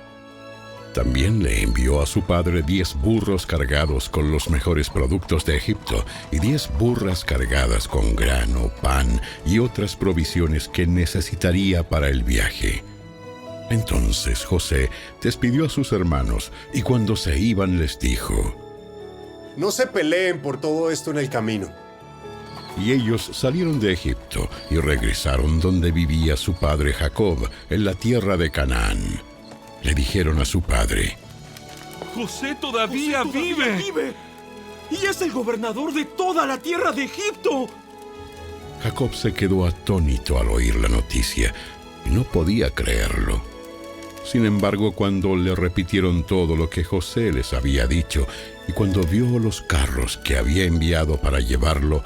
Speaker 2: También le envió a su padre 10 burros cargados con los mejores productos de Egipto y 10 burras cargadas con grano, pan y otras provisiones que necesitaría para el viaje. Entonces José despidió a sus hermanos y cuando se iban les dijo:
Speaker 4: no se peleen por todo esto en el camino.
Speaker 2: Y ellos salieron de Egipto y regresaron donde vivía su padre Jacob, en la tierra de Canaán. Le dijeron a su padre:
Speaker 9: José todavía vive. Y es el gobernador de toda la tierra de Egipto.
Speaker 2: Jacob se quedó atónito al oír la noticia y no podía creerlo. Sin embargo, cuando le repitieron todo lo que José les había dicho y cuando vio los carros que había enviado para llevarlo,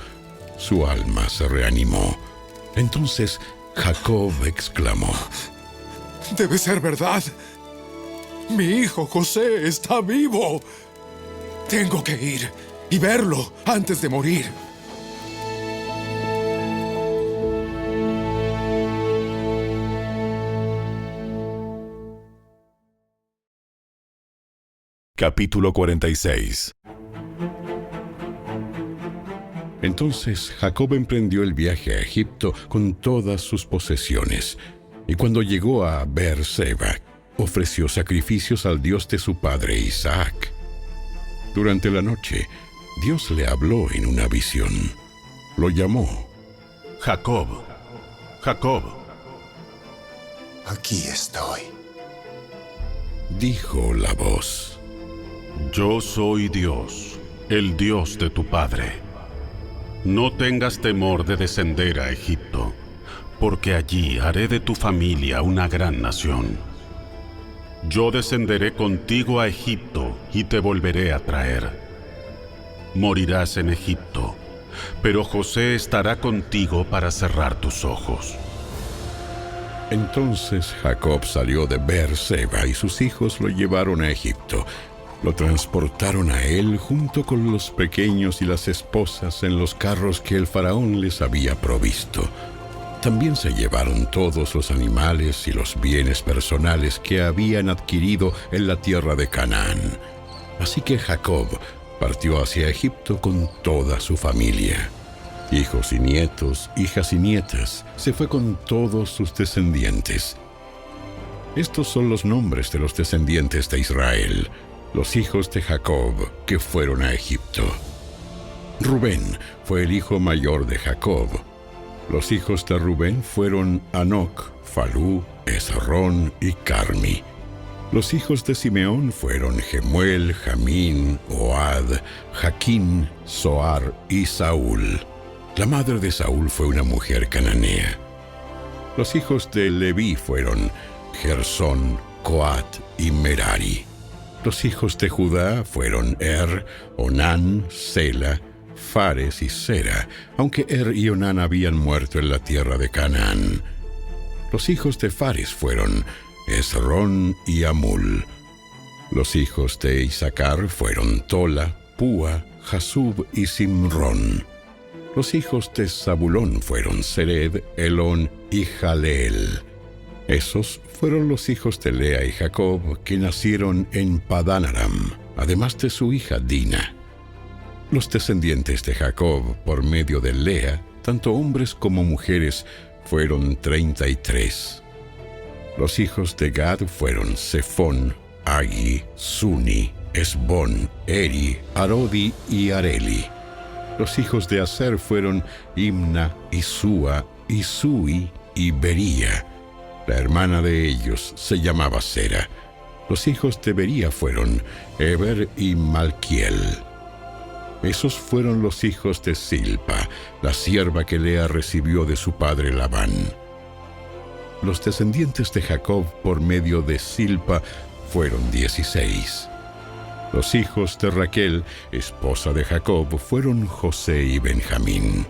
Speaker 2: su alma se reanimó. Entonces Jacob exclamó:
Speaker 14: debe ser verdad. Mi hijo José está vivo. Tengo que ir y verlo antes de morir.
Speaker 1: Capítulo 46.
Speaker 2: Entonces Jacob emprendió el viaje a Egipto con todas sus posesiones, y cuando llegó a Beerseba, ofreció sacrificios al Dios de su padre Isaac. Durante la noche, Dios le habló en una visión. Lo llamó:
Speaker 1: Jacob, Jacob.
Speaker 8: Aquí estoy.
Speaker 2: Dijo la voz:
Speaker 15: Yo soy Dios, el Dios de tu padre. No tengas temor de descender a Egipto, porque allí haré de tu familia una gran nación. Yo descenderé contigo a Egipto y te volveré a traer. Morirás en Egipto, pero José estará contigo para cerrar tus ojos.
Speaker 2: Entonces Jacob salió de Beerseba y sus hijos lo llevaron a Egipto. Lo transportaron a él junto con los pequeños y las esposas en los carros que el faraón les había provisto. También se llevaron todos los animales y los bienes personales que habían adquirido en la tierra de Canaán. Así que Jacob partió hacia Egipto con toda su familia. Hijos y nietos, hijas y nietas, se fue con todos sus descendientes. Estos son los nombres de los descendientes de Israel, los hijos de Jacob que fueron a Egipto. Rubén fue el hijo mayor de Jacob. Los hijos de Rubén fueron Hanoc, Falú, Esrón y Carmi. Los hijos de Simeón fueron Gemuel, Jamín, Ohad, Jaquín, Zoar y Saúl. La madre de Saúl fue una mujer cananea. Los hijos de Leví fueron Gersón, Coat y Merari. Los hijos de Judá fueron Onán, Sela, Fares y Sera, aunque y Onán habían muerto en la tierra de Canaán. Los hijos de Fares fueron Esrón y Amul. Los hijos de Isaacar fueron Tola, Púa, Jasub y Simrón. Los hijos de Zabulón fueron Sered, Elón y Jaleel. Esos fueron los hijos de Lea y Jacob que nacieron en Padán Aram, además de su hija Dina. Los descendientes de Jacob por medio de Lea, tanto hombres como mujeres, fueron 33. Los hijos de Gad fueron Sefón, Agi, Suni, Esbón, Eri, Arodi y Areli. Los hijos de Aser fueron Imna, Isúa, Isui y Bería. La hermana de ellos se llamaba Sera. Los hijos de Bería fueron Eber y Malquiel. Esos fueron los hijos de Silpa, la sierva que Lea recibió de su padre Labán. Los descendientes de Jacob por medio de Silpa fueron 16. Los hijos de Raquel, esposa de Jacob, fueron José y Benjamín.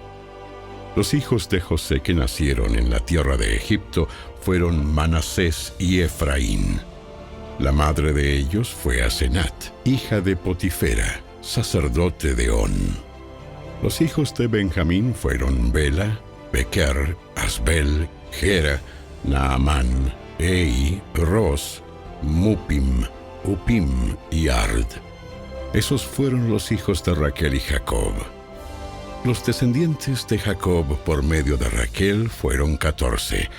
Speaker 2: Los hijos de José que nacieron en la tierra de Egipto fueron Manasés y Efraín. La madre de ellos fue Asenat, hija de Potifera, sacerdote de On. Los hijos de Benjamín fueron Bela, Bequer, Asbel, Gera, Naamán, Ei, Ros, Mupim, Upim y Ard. Esos fueron los hijos de Raquel y Jacob. Los descendientes de Jacob por medio de Raquel fueron 14.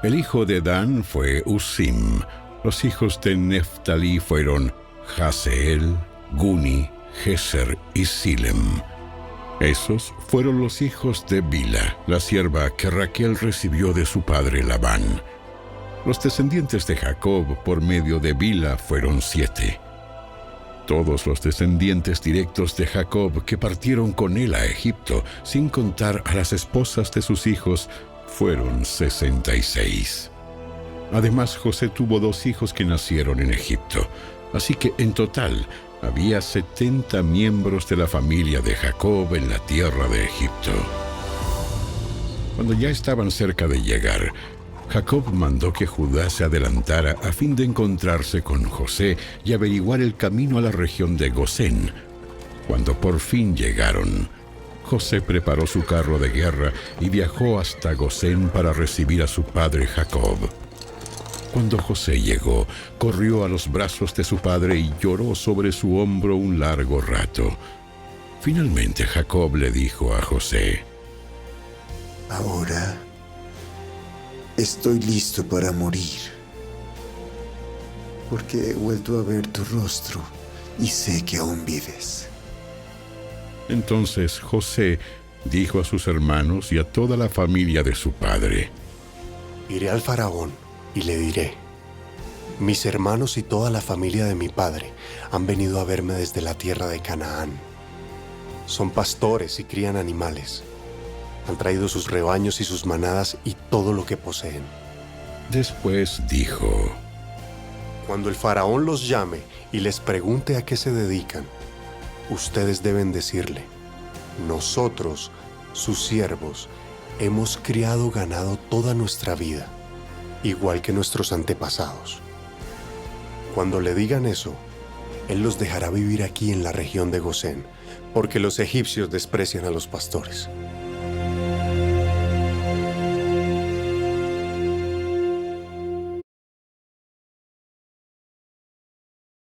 Speaker 2: El hijo de Dan fue Usim. Los hijos de Neftalí fueron Jaseel, Guni, Geser y Silem. Esos fueron los hijos de Bila, la sierva que Raquel recibió de su padre Labán. Los descendientes de Jacob por medio de Bila fueron 7. Todos los descendientes directos de Jacob que partieron con él a Egipto, sin contar a las esposas de sus hijos, fueron 66. Además, José tuvo 2 hijos que nacieron en Egipto, así que en total había 70 miembros de la familia de Jacob en la tierra de Egipto. Cuando ya estaban cerca de llegar, Jacob mandó que Judá se adelantara a fin de encontrarse con José y averiguar el camino a la región de Gosén. Cuando por fin llegaron, José preparó su carro de guerra y viajó hasta Gosén para recibir a su padre Jacob. Cuando José llegó, corrió a los brazos de su padre y lloró sobre su hombro un largo rato. Finalmente Jacob le dijo a José:
Speaker 8: Ahora estoy listo para morir, porque he vuelto a ver tu rostro y sé que aún vives.
Speaker 2: Entonces José dijo a sus hermanos y a toda la familia de su padre:
Speaker 4: Iré al faraón y le diré: mis hermanos y toda la familia de mi padre han venido a verme desde la tierra de Canaán. Son pastores y crían animales. Han traído sus rebaños y sus manadas y todo lo que poseen.
Speaker 2: Después dijo:
Speaker 4: Cuando el faraón los llame y les pregunte a qué se dedican, ustedes deben decirle: nosotros, sus siervos, hemos criado ganado toda nuestra vida, igual que nuestros antepasados. Cuando le digan eso, él los dejará vivir aquí en la región de Gosén, porque los egipcios desprecian a los pastores.